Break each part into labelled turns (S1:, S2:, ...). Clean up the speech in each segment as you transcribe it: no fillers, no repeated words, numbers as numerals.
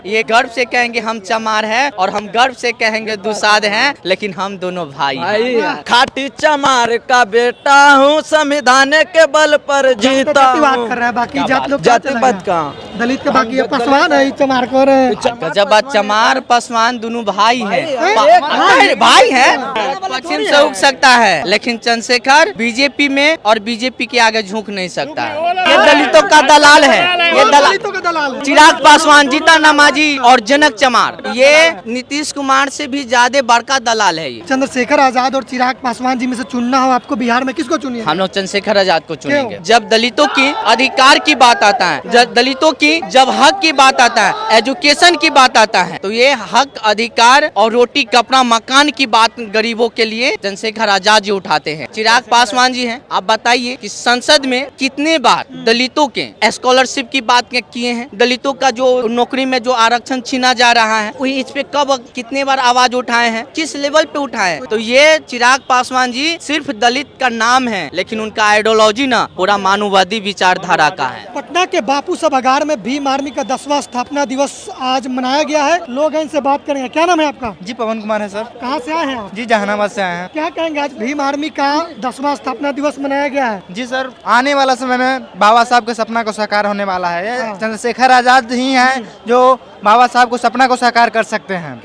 S1: ये गर्व से कहेंगे हम चमार हैं और हम गर्व से कहेंगे दुसाध हैं, लेकिन हम दोनों भाई हैं।
S2: खाटी चमार का बेटा हूँ, संविधान के बल पर जीता हूँ।
S3: बात कर रहा है, बाकी जात लोग
S2: जातिवाद का
S3: दलित के बाकी पासवान है, चमार को
S1: गजब, चमार पासवान दोनों भाई हैं, भाई हैं। पश्चिम से उग सकता है, लेकिन चंद्रशेखर बीजेपी में और बीजेपी के आगे झुक नहीं सकता है। ये दलितों का दलाल है, ये दलितों का दलाल है। चिराग पासवान, जीतन राम मांझी और जनक चमार, ये नीतीश कुमार से भी ज्यादा बड़का दलाल है। ये
S3: चंद्रशेखर आजाद और चिराग पासवान जी में से चुनना हो आपको बिहार में, किसको चुनिए?
S1: हम लोग चंद्रशेखर आजाद को चुनेंगे। जब दलितों की अधिकार की बात आता है, जब दलितों की जब हक की बात आता है, एजुकेशन की बात आता है, तो ये हक, अधिकार और रोटी कपड़ा मकान की बात गरीबों के लिए चंद्रशेखर आजाद जी उठाते हैं। चिराग पासवान जी हैं, आप बताइए कि संसद में कितने बार दलितों के स्कॉलरशिप की बात किए हैं, दलितों का जो नौकरी में जो आरक्षण छीना जा रहा है, वही इस पे कब कितने बार आवाज उठाए हैं, किस लेवल पे उठाए हैं। तो ये चिराग पासवान जी सिर्फ दलित का नाम है, लेकिन उनका आइडियोलॉजी ना पूरा मानववादी विचारधारा का है।
S3: पटना के बापू सभागार में भीम आर्मी का 10वां स्थापना दिवस आज मनाया गया है। लोग इनसे बात करेंगे। क्या नाम है आपका?
S4: जी पवन कुमार है सर।
S3: कहाँ से आए हैं आप?
S4: जी जहानाबाद से आए हैं।
S3: क्या कहेंगे, आज भीम आर्मी का 10वां स्थापना दिवस मनाया गया है?
S4: जी सर, आने वाला समय में बाबा साहब के सपना को साकार होने वाला है। ये चंद्रशेखर आजाद ही हैं जो बाबा साहब को सपना को साकार कर सकते हैं।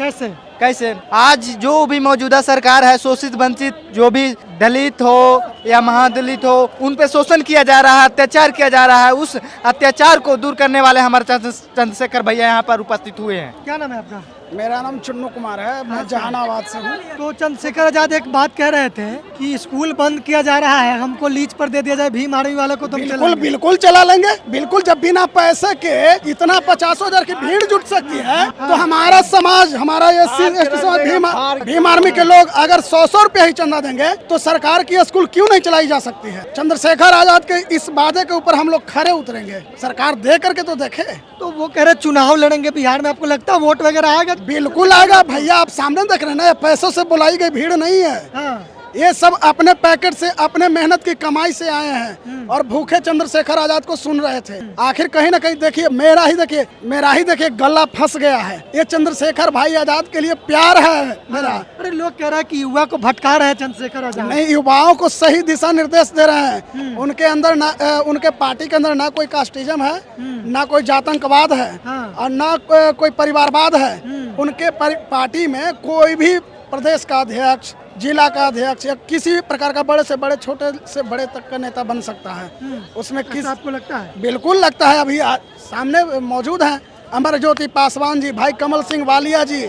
S3: कैसे?
S4: आज जो भी मौजूदा सरकार है, शोषित वंचित जो भी दलित हो या महादलित हो, उन पे शोषण किया जा रहा है, अत्याचार किया जा रहा है, उस अत्याचार को दूर करने वाले हमारे चंद्रशेखर भैया यहाँ पर उपस्थित हुए हैं।
S3: क्या नाम है आपका?
S5: मेरा नाम चुन्नू कुमार है, मैं जहानाबाद से हूँ।
S3: तो चंद्रशेखर आजाद एक बात कह रहे थे कि स्कूल बंद किया जा रहा है, हमको लीज पर दे दिया जाए भीम आर्मी वालों को, तो
S5: बिल्कुल चला लेंगे। बिल्कुल, जब बिना पैसे के इतना 50,000 की भीड़ जुट सकती है, तो हमारा समाज, हमारा भीम आर्मी के लोग अगर 100 रुपया ही चंदा देंगे तो सरकार की स्कूल क्यों नहीं चलाई जा सकती है? चंद्रशेखर आजाद के इस वादे के ऊपर हम लोग खरे उतरेंगे। सरकार दे करके तो देखे।
S3: तो वो कह रहे चुनाव लड़ेंगे बिहार में, आपको लगता है वोट वगैरह आएगा?
S5: बिल्कुल आएगा भैया, आप सामने देख रहे हैं ना, पैसों से बुलाई गई भीड़ नहीं है। ये सब अपने पैकेट से, अपने मेहनत की कमाई से आए हैं और भूखे चंद्रशेखर आजाद को सुन रहे थे। आखिर कहीं ना कहीं देखिए, मेरा ही देखिए गला फंस गया है। ये चंद्रशेखर भाई आजाद के लिए प्यार है मेरा।
S3: अरे लोग कह रहे हैं कि युवा को भटका रहे हैं चंद्रशेखर आजाद।
S5: नहीं, युवाओं को सही दिशा निर्देश दे रहे हैं। उनके अंदर ना, उनके पार्टी के अंदर ना कोई कास्टिज्म है, ना कोई जातंकवाद है और ना कोई परिवारवाद है। उनके पार्टी में कोई भी प्रदेश का अध्यक्ष, जिला का अध्यक्ष या किसी प्रकार का बड़े से बड़े, छोटे से बड़े तक का नेता बन सकता है। उसमें किस
S3: आपको लगता है?
S5: बिल्कुल लगता है। अभी सामने मौजूद हैं अमर ज्योति पासवान जी, भाई कमल सिंह वालिया जी,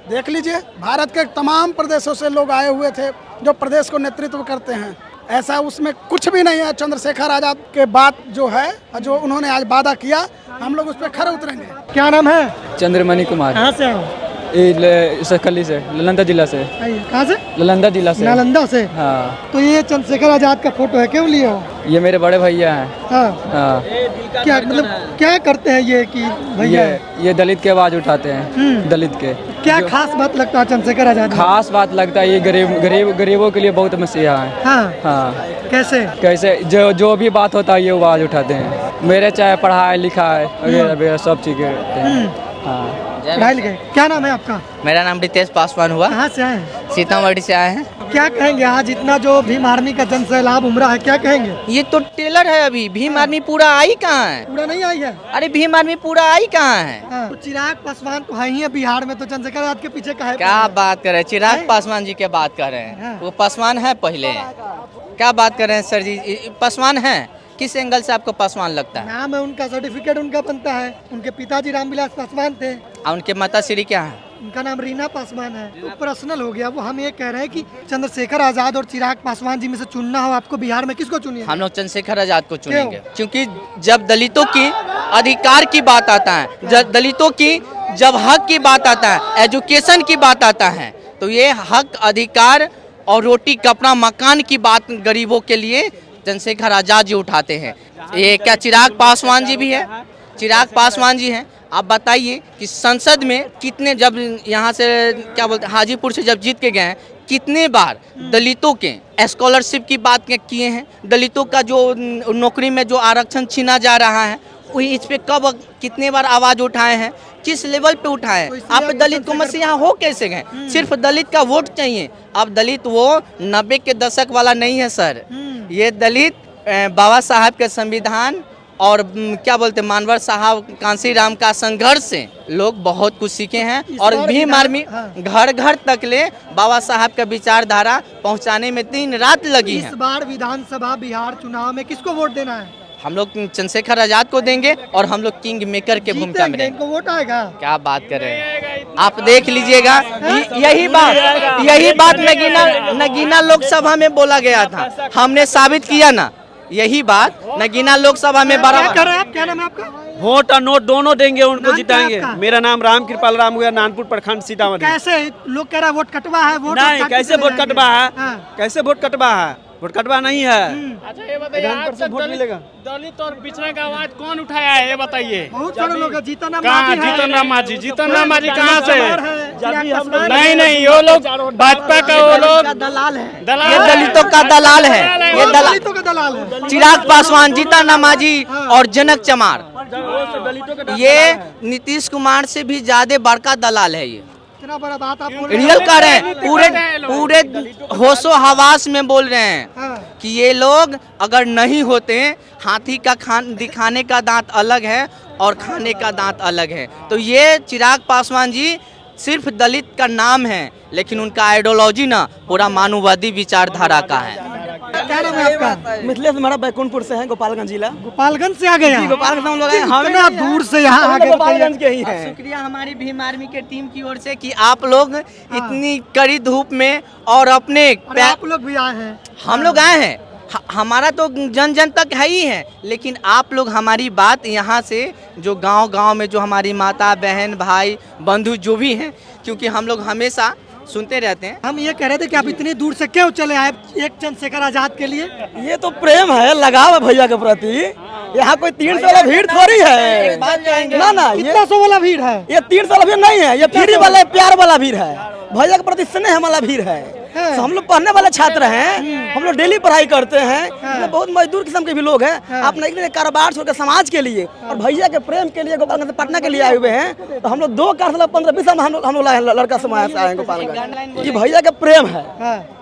S5: देख लीजिए। भारत के तमाम प्रदेशों से लोग आए हुए थे जो प्रदेश को नेतृत्व करते हैं। ऐसा उसमें कुछ भी नहीं है। चंद्रशेखर आजाद के बाद जो है, जो उन्होंने आज वादा किया, हम लोग उस पर खरे उतरेंगे।
S3: क्या नाम है?
S6: चंद्रमणि कुमार।
S3: कहाँ से हो?
S6: सकली से, नालंदा जिला से।
S3: कहाँ से?
S6: नालंदा जिला से।
S3: नालंदा से?
S6: हाँ।
S3: तो ये चंद्रशेखर आजाद का फोटो है, क्यों लिए हो?
S6: ये मेरे बड़े भैया हैं।
S3: हाँ। क्या मतलब क्या करते हैं ये कि भैया?
S6: ये दलित के आवाज उठाते हैं, दलित के।
S3: क्या खास बात लगता है चंद्रशेखर आजाद?
S6: खास बात लगता है ये गरीबों के लिए बहुत मसीहा है। हाँ। कैसे जो भी बात होता है ये आवाज उठाते हैं। मेरे चाहे पढ़ाई लिखाई वगैरह सब चीजें। हाँ,
S3: पढ़ाई लिखाई। क्या नाम है आपका?
S1: मेरा नाम रितेश पासवान हुआ।
S3: कहाँ से आए हैं?
S1: सीतामढ़ी से आए हैं।
S3: क्या कहेंगे, आज इतना जो भीम आर्मी का जन सैलाब उमड़ा है, क्या कहेंगे?
S1: ये तो टेलर है, अभी भीम आर्मी पूरा आई कहाँ है?
S3: पूरा नहीं आई है।
S1: अरे भीम आर्मी पूरा आई कहाँ है?
S3: तो चिराग पासवान तो है ही है बिहार में, तो चंद्रशेखर आजाद के पीछे का है?
S1: क्या बात कर रहे हैं? चिराग पासवान जी की बात कर रहे हैं। वो पासवान है पहले। क्या बात कर रहे हैं सर जी? पासवान है? किस एंगल से आपको पासवान लगता है?
S3: नाम है उनका, सर्टिफिकेट उनका बनता है। उनके पिताजी रामविलास पासवान थे
S1: और उनके माता श्री क्या है?
S3: उनका नाम रीना पासवान है। तो पर्सनल हो गया वो। हम ये कह रहे हैं कि चंद्रशेखर आजाद और चिराग पासवान जी में से चुनना हो आपको बिहार में, किसको चुनिए?
S1: हम लोग चंद्रशेखर आजाद को चुनेंगे, क्योंकि जब दलितों की अधिकार की बात आता है, जब दलितों की जब हक की बात आता है, एजुकेशन की बात आता है, तो ये हक, अधिकार और रोटी कपड़ा मकान की बात गरीबों के लिए चंद्रशेखर आजाद जी उठाते हैं। ये क्या चिराग पासवान जी भी है? चिराग पासवान जी हैं। आप बताइए कि संसद में कितने, जब यहाँ से क्या बोलते हैं, हाजीपुर से जब जीत के गए हैं, कितने बार दलितों के स्कॉलरशिप की बात किए हैं, दलितों का जो नौकरी में जो आरक्षण छीना जा रहा है, वही इस पे कब कितने बार आवाज़ उठाए हैं, किस लेवल पे उठाए। आप दलित को मसीहा हो कैसे गए? सिर्फ दलित का वोट चाहिए। अब दलित वो 90 के दशक वाला नहीं है सर, ये दलित बाबा साहब के संविधान और क्या बोलते मानवर साहब कांसी राम का संघर्ष से लोग बहुत कुछ सीखे हैं। और भीम आर्मी घर घर तक ले बाबा साहब का विचारधारा पहुंचाने में दिन रात लगी है।
S3: इस बार विधानसभा बिहार चुनाव में किसको वोट देना है?
S1: हम लोग चंद्रशेखर आजाद को देंगे और हम लोग किंग मेकर के भूमिका में रहेंगे।
S3: इनको वोट आएगा?
S1: क्या बात कर रहे हैं आप, देख लीजिएगा। यही बात नगीना लोकसभा में बोला गया था, हमने साबित किया ना। यही बात नगीना लोकसभा में बड़ा
S3: कर रहे हैं आप? क्या नाम है आपका?
S7: वोट और नोट दोनों देंगे, उनको
S3: नाम
S7: जिताएंगे।
S3: क्या आपका?
S7: मेरा नाम राम कृपाल राम हुआ, नानपुर प्रखंड सीतामढ़ी।
S3: कैसे लोग कह रहा है वोट कटवा है? वोट
S7: नहीं, कैसे वोट कटवा है?
S3: हाँ।
S7: कैसे वोट कटवा है? वोट कटवा नहीं है।
S8: अच्छा ये बताइए, आज तक
S7: वोट मिलेगा।
S8: दलित और पिछड़ा का आवाज कौन उठाया है, ये बताइए।
S3: बहुत सारे लोग हैं। जीतन राम
S8: कहाँ
S3: मांझी है।
S8: जीतन राम मांझी? जीतन राम मांझी कहाँ से?
S3: नहीं
S8: नहीं, वो लोग भाजपा का, वो लोग
S3: दलाल है।
S1: ये दलितों का दलाल है। ये
S3: दलितों का दलाल है।
S1: चिराग पासवान, जीतन राम मांझी और जनक चमार, ये नीतीश कुमार से भी ज्यादा बड़का दलाल है। ये
S3: इतना बड़ा बात आप बोल रहे
S1: रियल कर रहे हैं, पूरे होशो हवास में बोल रहे हैं
S3: हाँ।
S1: कि ये लोग अगर नहीं होते, हाथी का दिखाने का दांत अलग है और खाने का दांत अलग है। तो ये चिराग पासवान जी सिर्फ दलित का नाम है, लेकिन उनका आइडियोलॉजी ना पूरा मानववादी विचारधारा का है।
S3: क्या नाम है आपका?
S2: मिथिलेश हमारा बैकुंठपुर से है, गोपालगंज जिला।
S3: गोपालगंज से आ गए यहाँ?
S2: गोपालगंज हम लोग आए, हम
S3: इतना दूर से यहाँ आ गए?
S2: गोपालगंज के ही हैं।
S1: शुक्रिया हमारी भीम आर्मी के टीम की ओर से कि आप लोग इतनी कड़ी धूप में और अपने
S3: और आप लोग भी आए हैं?
S1: हम लोग आए हैं। हमारा तो जन जन तक है ही है, लेकिन आप लोग हमारी बात यहाँ से जो गांव में जो हमारी माता बहन भाई बंधु जो भी हैं, क्योंकि हम लोग हमेशा सुनते रहते हैं।
S3: हम ये कह रहे थे कि आप इतनी दूर से क्यों चले आए एक चंद्रशेखर आजाद के लिए?
S2: ये तो प्रेम है, लगाव है भैया के प्रति। यहाँ कोई 300 वाला भीड़ थोड़ी है। ना ये
S3: कितना सौ वाला भीड़ है?
S2: ये 300 वाला भीड़ नहीं है, ये फ्री वाला प्यार वाला भीड़ है। भैया के प्रति स्नेह वाला भीड़ है। तो हम लोग पढ़ने वाले छात्र हैं, हम लोग डेली पढ़ाई करते हैं, मतलब बहुत मजदूर किस्म के भी लोग हैं। आप नहीं कारोबार छोड़कर समाज के लिए और भैया के प्रेम के लिए गोपालगंज से पटना के लिए आए हुए हैं। तो हम लोग 2 कार 15-20 साल हम लोग लड़का समाज से आए हैं गोपालगंज। ये भैया का प्रेम है,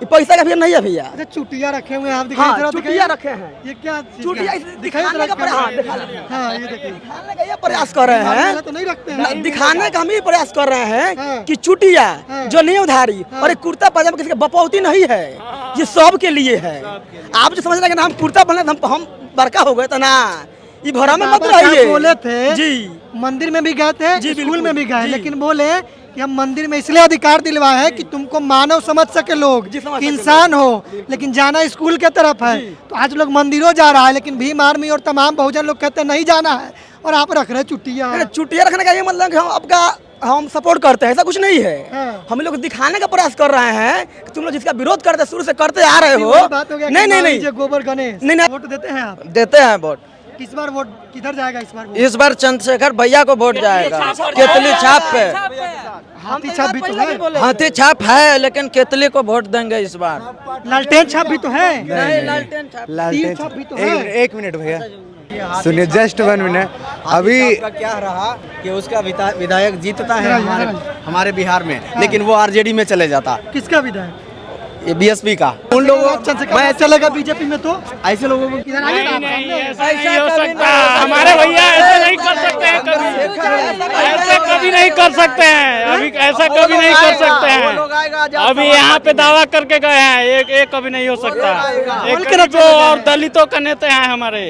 S2: ये पैसा का भी नहीं है भैया।
S3: अच्छा चुटिया रखे हुए हैं आप?
S2: हाँ, चुटिया रखे हैं।
S3: ये क्या
S2: चुटिया दिखाने का प्रयास,
S3: हाँ ये देखिए,
S2: दिखाने का ये प्रयास कर रहे हैं।
S3: तो नहीं रखते हैं,
S2: दिखाने का हम ही प्रयास कर रहे हैं कि चुटिया जो नहीं उधारी और एक कुर्ता पजामा किसी का बपौती नहीं है, ये सब के लिए है। आप जो समझ रहे हैं कि हम कुर्ता पहने हम बड़का हो गए तो ना, ये भरा में मत रहिए।
S3: बोले थे
S2: जी,
S3: मंदिर में भी गए थे,
S2: जी,
S3: स्कूल में भी गए,
S2: जी।
S3: लेकिन बोले कि हम मंदिर में इसलिए अधिकार दिलवाए हैं कि तुमको मानव समझ सके लोग,
S2: जी, समझ
S3: कि
S2: सके
S3: इंसान हो, लेकिन जाना स्कूल के तरफ है। तो आज लोग मंदिरों जा रहा है, लेकिन भीम आर्मी और तमाम बहुजन लोग कहते हैं नहीं जाना है, और आप रख रहे चुटिया।
S2: चुटिया रखने का ये मतलब कि हम सपोर्ट करते हैं, ऐसा कुछ नहीं है। हम लोग दिखाने का प्रयास कर रहे हैं कि तुम लोग जिसका विरोध करते शुरू से करते आ रहे हो।
S3: बात हो गया
S2: नहीं,
S3: गोबर गणेश
S2: नहीं।
S3: वोट देते हैं आप?
S2: देते हैं वोट।
S3: इस बार वोट किधर जाएगा? इस बार
S2: इस बार चंद्रशेखर भैया को वोट जाएगा, केतली छाप पे।
S3: हाथी छाप भी तो है?
S2: हाथी छाप है, लेकिन केतली को वोट देंगे इस बार।
S3: लालटेन छाप भी तो है?
S2: नहीं, लालटेन छाप।
S3: तीर छाप भी तो है?
S4: एक मिनट भैया सुनिए, जस्ट 1 मिनट। अभी
S9: क्या रहा कि उसका विधायक जीतता है हमारे बिहार में, लेकिन वो आरजेडी में चले जाता।
S3: किसका विधायक?
S9: ये बीएसपी का।
S3: उन लोगों मैं चलेगा बीजेपी में, तो
S9: ऐसे लोगों को
S3: इधर आइए ना आप।
S8: ऐसा नहीं हो सकता। हमारे भैया ऐसे नहीं कर सकते हैं कभी, ऐसे कभी नहीं कर सकते हैं। अभी ऐसा कभी नहीं कर सकते हैं। अभी यहाँ पे दावा करके गए हैं, एक कभी नहीं हो सकता। एक गरीबों और दलितों का नेता है हमारे,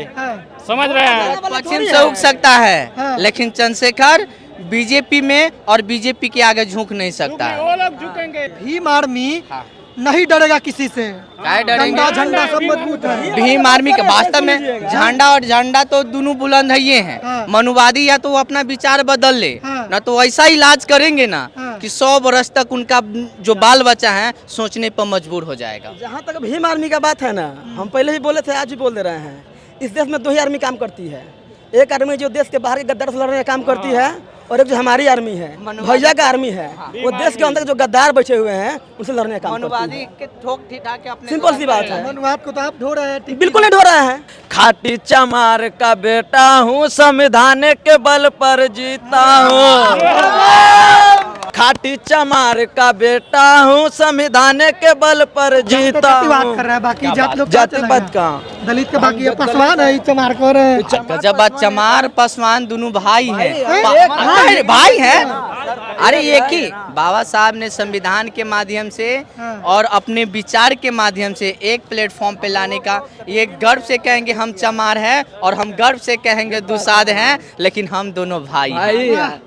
S8: समझ रहे हैं।
S1: पश्चिम से उग सकता है, लेकिन चंद्रशेखर बीजेपी में और बीजेपी के आगे झुक नहीं सकता है।
S8: वो लोग झुकेंगे।
S3: भीम आर्मी नहीं डरेगा किसी से,
S1: डरेंगे?
S3: झंडा सब मजबूत है।
S1: भीम आर्मी के वास्तव में झंडा और झंडा तो दोनों बुलंद है ये हैं। मनुवादी या तो वो अपना विचार बदल ले, ना तो ऐसा इलाज करेंगे ना कि 100 वर्ष तक उनका जो बाल बच्चा है सोचने पर मजबूर हो जाएगा।
S2: जहाँ तक भीम आर्मी का बात है ना, हम पहले भी बोले थे, आज भी बोल दे रहे हैं। इस देश में 2 ही आर्मी काम करती है। एक आर्मी जो देश के बाहर के गद्दार से लड़ने का काम करती है, और एक जो हमारी आर्मी है, भैया का आर्मी है, वो देश के अंदर जो गद्दार बैठे हुए हैं उनसे लड़ने का काम करती
S1: मनुवादी
S2: है।
S1: के ठोक ठिठा के अपने
S2: सिंपल सी बात है,
S3: मनुवाद को तो आप ढो रहे हैं।
S2: बिल्कुल नहीं ढो रहे हैं।
S10: खाटी चमार का बेटा हूँ, संविधान के बल पर जीता हूँ। खाटी चमार का बेटा हूँ, संविधान के बल पर जीता
S3: जातिवाद
S10: हूँ।
S3: कर रहा है, बाकी जात लोग क्या
S10: जातिवाद
S3: चलाएंगे?
S10: कहाँ?
S3: दलित के बाकी है, पासवान है, चमार को रहे हैं।
S1: गजब चमार पासवान दोनों भाई हैं, भाई हैं। अरे एक ही बाबा साहब ने संविधान के माध्यम से और अपने विचार के माध्यम से एक प्लेटफॉर्म पे लाने का, ये गर्व से कहेंगे हम चमार हैं और हम गर्व से कहेंगे दुसाध हैं, लेकिन हम दोनों भाई हैं।